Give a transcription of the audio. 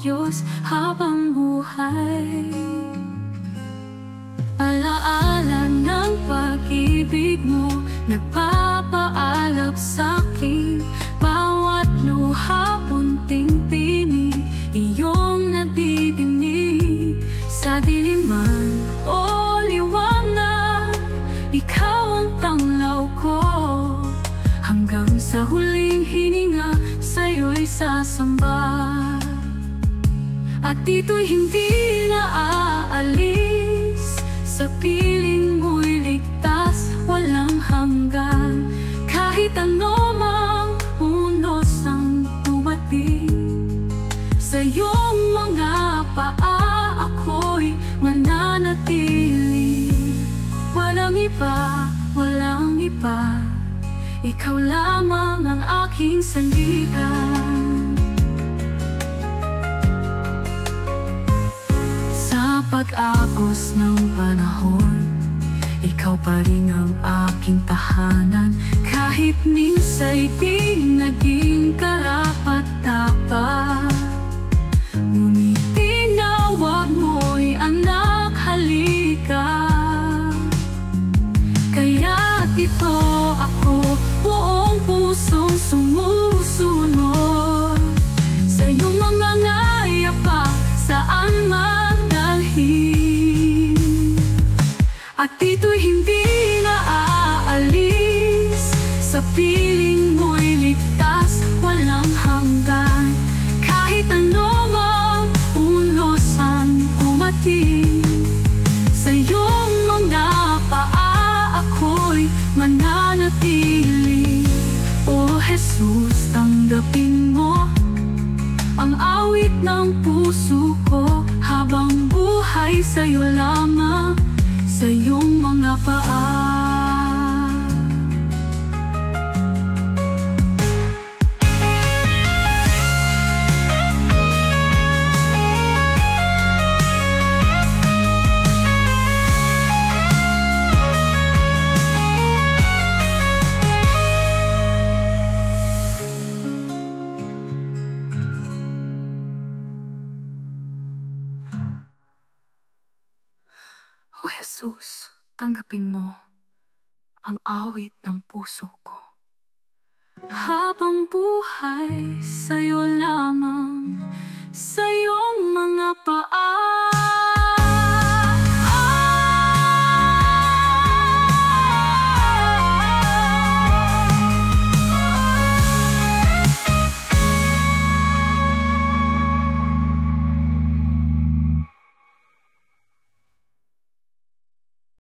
Diyos habang buhay. Alaala ng pag-ibig mo, nagpapaalab sa'kin. Bawat luha, punting tinig, iyong nadidinig. Sa diliman o liwanag, ikaw ang tanglaw ko. Hanggang sa huling hininga, sa'yo'y sasamba. At dito'y hindi na aalis, sa piling mo'y ligtas, walang hanggan. Kahit ano mang unos ang dumating, sa iyong mga paa ako'y mananatili. Walang iba, walang iba, ikaw lamang ang aking sandigan. Sa pag-agos ng panahon, ikaw pa rin ang aking tahanan. Kahit minsa'y di naging karapat-dapat, ngunit tinawag mo'y anak, halika. Kaya't ito ako, buong pusong sumusunod sa iyong mga ngaya pa, saan man dalhin. At dito'y hindi na aalis, sa piling mo'y ligtas, walang hanggan. Kahit ano mang unos ang dumating, sa iyong mga paa ako'y mananatili. O Jesus, tanggapin mo ang awit ng puso ko, habang buhay sa'yo lamang, sa iyong mga paa. O Jesus, tanggapin mo ang awit ng puso ko. Habang buhay sa'yo lamang, sa iyong mga paa